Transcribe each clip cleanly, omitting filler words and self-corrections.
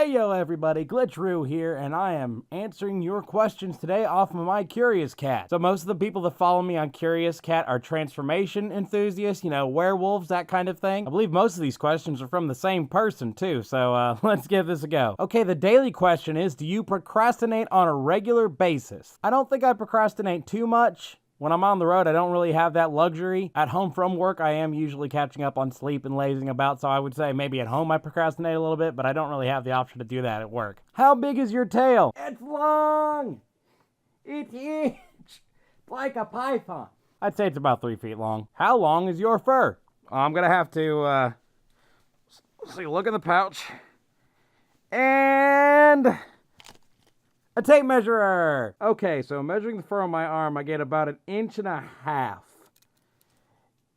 Hey yo everybody, Glitchroo here, and I am answering your questions today off of my Curious Cat. So most of the people that follow me on Curious Cat are transformation enthusiasts, werewolves, that kind of thing. I believe most of these questions are from the same person too, so let's give this a go. Okay, the daily question is, do you procrastinate on a regular basis? I don't think I procrastinate too much. When I'm on the road, I don't really have that luxury. At home from work, I am usually catching up on sleep and lazing about, so I would say maybe at home I procrastinate a little bit, but I don't really have the option to do that at work. How big is your tail? It's long! It's huge! It's like a python. I'd say it's about 3 feet long. How long is your fur? I'm gonna have to, look in the pouch. And a tape measurer. Okay, so measuring the fur on my arm, I get about 1.5 inches. And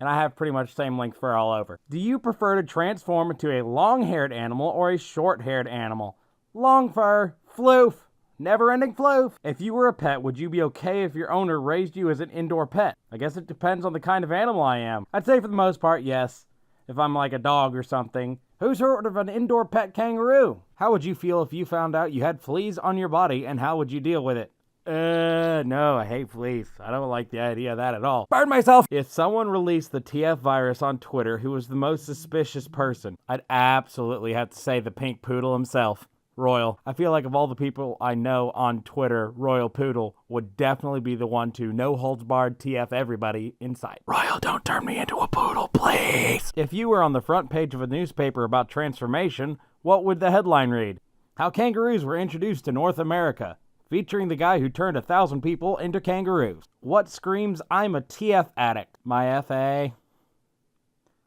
I have pretty much the same length fur all over. Do you prefer to transform into a long-haired animal or a short-haired animal? Long fur, floof, never-ending floof. If you were a pet, would you be okay if your owner raised you as an indoor pet? I guess it depends on the kind of animal I am. I'd say for the most part, yes. If I'm like a dog or something. Who's heard of an indoor pet kangaroo? How would you feel if you found out you had fleas on your body, and how would you deal with it? No, I hate fleas. I don't like the idea of that at all. Burn myself! If someone released the TF virus on Twitter, who was the most suspicious person? I'd absolutely have to say the pink poodle himself. Royal. I feel like of all the people I know on Twitter, Royal Poodle would definitely be the one to no holds barred TF everybody in sight. Royal, don't turn me into a poodle, please. If you were on the front page of a newspaper about transformation, what would the headline read? How kangaroos were introduced to North America, featuring the guy who turned 1,000 people into kangaroos. What screams I'm a TF addict? My FA,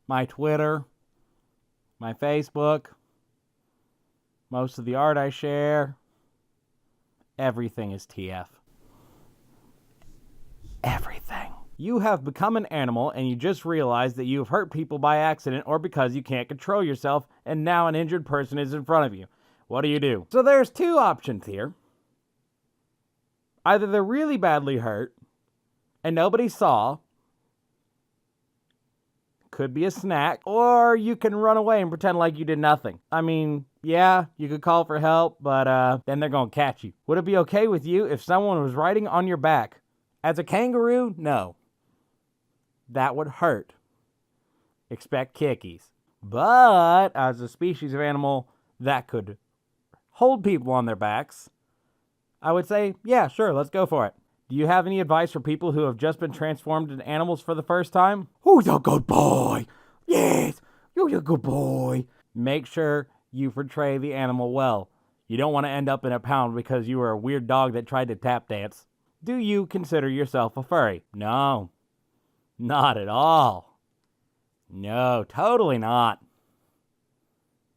my Twitter, my Facebook, most of the art I share, everything is TF. Everything. You have become an animal and you just realized that you have hurt people by accident or because you can't control yourself and now an injured person is in front of you. What do you do? So there's two options here. Either they're really badly hurt and nobody saw, could be a snack, or you can run away and pretend like you did nothing. I mean, yeah, you could call for help, but then they're gonna catch you. Would it be okay with you if someone was riding on your back? As a kangaroo, no. That would hurt. Expect kickies. But as a species of animal that could hold people on their backs, I would say, yeah, sure, let's go for it. Do you have any advice for people who have just been transformed into animals for the first time? Who's a good boy? Yes, you're a good boy. Make sure you portray the animal well. You don't want to end up in a pound because you were a weird dog that tried to tap dance. Do you consider yourself a furry? No, not at all. No, totally not.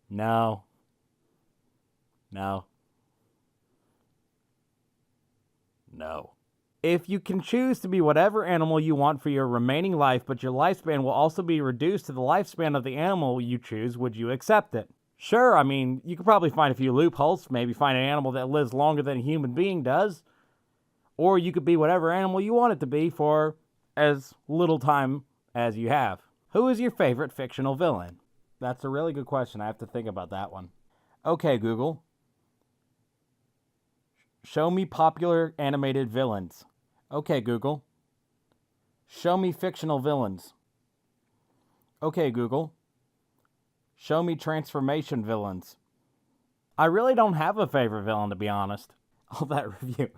No. If you can choose to be whatever animal you want for your remaining life, but your lifespan will also be reduced to the lifespan of the animal you choose, would you accept it? Sure, I mean, you could probably find a few loopholes, maybe find an animal that lives longer than a human being does, or you could be whatever animal you want it to be for as little time as you have. Who is your favorite fictional villain? That's a really good question. I have to think about that one. Okay, Google. Show me popular animated villains. Okay, Google. Show me fictional villains. Okay, Google. Show me transformation villains. I really don't have a favorite villain, to be honest. All that review.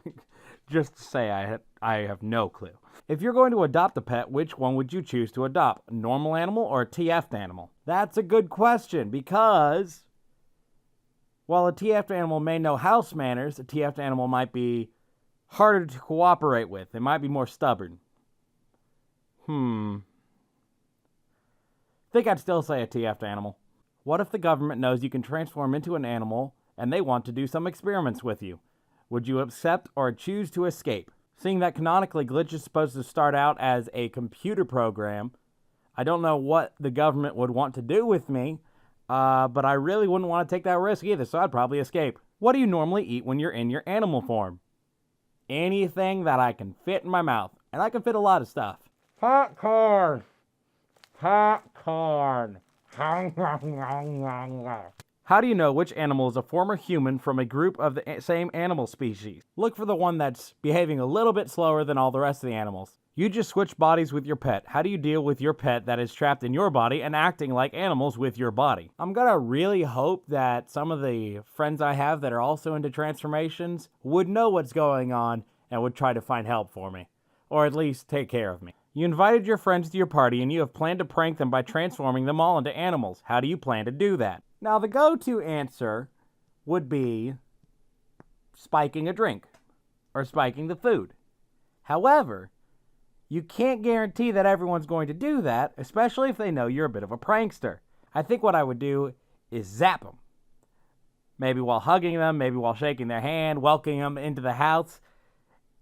Just to say I have no clue. If you're going to adopt a pet, which one would you choose to adopt? A normal animal or a TF'd animal? That's a good question because while a TF'd animal may know house manners, a TF'd animal might be harder to cooperate with. It might be more stubborn. I think I'd still say a TF'd animal. What if the government knows you can transform into an animal and they want to do some experiments with you? Would you accept or choose to escape? Seeing that canonically Glitch is supposed to start out as a computer program, I don't know what the government would want to do with me, but I really wouldn't want to take that risk either, so I'd probably escape. What do you normally eat when you're in your animal form? Anything that I can fit in my mouth. And I can fit a lot of stuff. Popcorn. How How do you know which animal is a former human from a group of the same animal species? Look for the one that's behaving a little bit slower than all the rest of the animals. You just switched bodies with your pet. How do you deal with your pet that is trapped in your body and acting like animals with your body? I'm gonna really hope that some of the friends I have that are also into transformations would know what's going on and would try to find help for me, or at least take care of me. You invited your friends to your party and you have planned to prank them by transforming them all into animals. How do you plan to do that? Now, the go-to answer would be spiking a drink or spiking the food. However, you can't guarantee that everyone's going to do that, especially if they know you're a bit of a prankster. I think what I would do is zap them. Maybe while hugging them, maybe while shaking their hand, welcoming them into the house,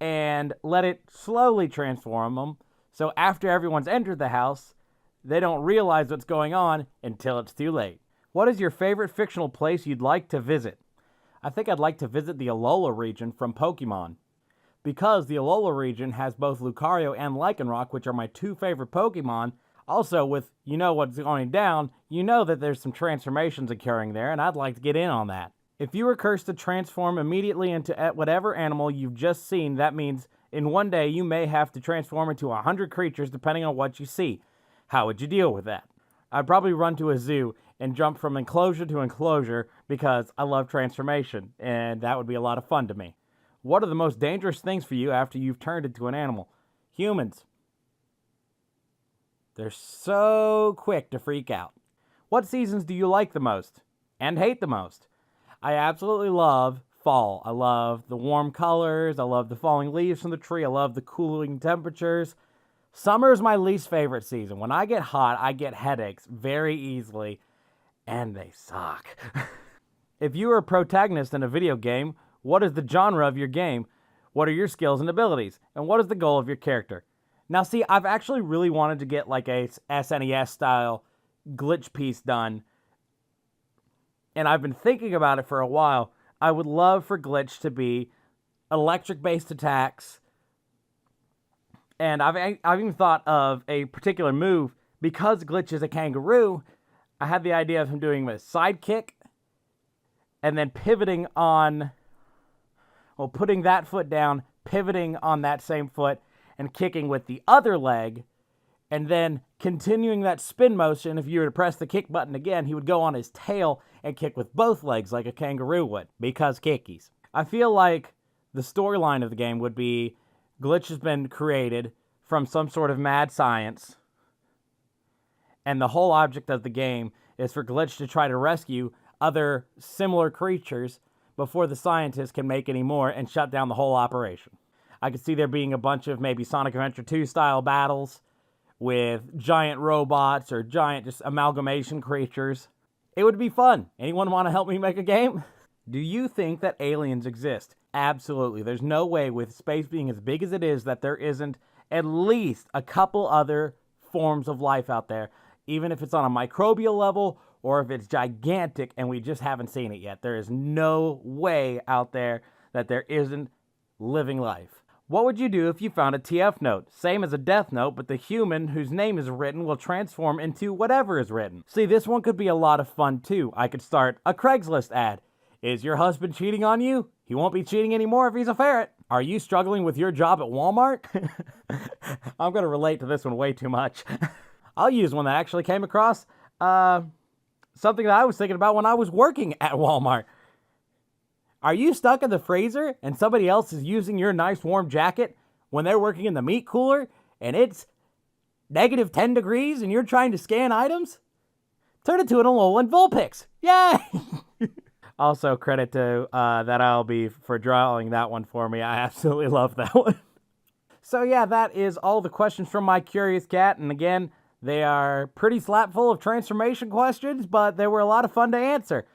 and let it slowly transform them. So after everyone's entered the house, they don't realize what's going on until it's too late. What is your favorite fictional place you'd like to visit? I think I'd like to visit the Alola region from Pokemon. Because the Alola region has both Lucario and Lycanroc, which are my two favorite Pokemon. Also, with you know what's going down, you know that there's some transformations occurring there, and I'd like to get in on that. If you were cursed to transform immediately into whatever animal you've just seen, that means in one day you may have to transform into 100 creatures depending on what you see. How would you deal with that? I'd probably run to a zoo and jump from enclosure to enclosure because I love transformation, and that would be a lot of fun to me. What are the most dangerous things for you after you've turned into an animal? Humans. They're so quick to freak out. What seasons do you like the most and hate the most? I absolutely love fall. I love the warm colors. I love the falling leaves from the tree. I love the cooling temperatures. Summer is my least favorite season. When I get hot, I get headaches very easily, and they suck. If you were a protagonist in a video game, what is the genre of your game? What are your skills and abilities? And what is the goal of your character? Now, see, I've actually really wanted to get like a SNES-style glitch piece done, and I've been thinking about it for a while. I would love for glitch to be electric-based attacks, and I've even thought of a particular move. Because glitch is a kangaroo, I had the idea of him doing a sidekick and then pivoting on, well, putting that foot down, pivoting on that same foot, and kicking with the other leg, and then continuing that spin motion. If you were to press the kick button again, he would go on his tail and kick with both legs like a kangaroo would, because kickies. I feel like the storyline of the game would be glitch has been created from some sort of mad science, and the whole object of the game is for glitch to try to rescue other similar creatures before the scientists can make any more and shut down the whole operation. I could see there being a bunch of maybe Sonic Adventure 2 style battles with giant robots or giant just amalgamation creatures. It would be fun. Anyone want to help me make a game? Do you think that aliens exist? Absolutely. There's no way, with space being as big as it is, that there isn't at least a couple other forms of life out there, even if it's on a microbial level or if it's gigantic and we just haven't seen it yet. There is no way out there that there isn't living life. What would you do if you found a TF note? Same as a death note, but the human whose name is written will transform into whatever is written. See, this one could be a lot of fun too. I could start a Craigslist ad. Is your husband cheating on you? He won't be cheating anymore if he's a ferret. Are you struggling with your job at Walmart? I'm going to relate to this one way too much. I'll use one that I actually came across. Something that I was thinking about when I was working at Walmart. Are you stuck in the freezer and somebody else is using your nice warm jacket when they're working in the meat cooler and it's negative 10 degrees and you're trying to scan items? Turn it to an Alolan Vulpix. Yay! Also, credit to that LB for drawing that one for me. I absolutely love that one. So yeah, that is all the questions from my curious cat. And again, they are pretty slap full of transformation questions, but they were a lot of fun to answer.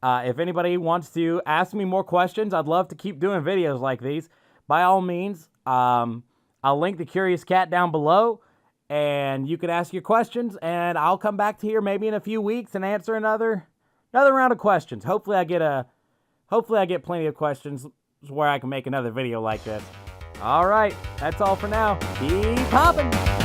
If anybody wants to ask me more questions, I'd love to keep doing videos like these. By all means, I'll link the Curious Cat down below, and you can ask your questions, and I'll come back to here maybe in a few weeks and answer another round of questions. Hopefully I get plenty of questions where I can make another video like this. All right, that's all for now. Keep hopping!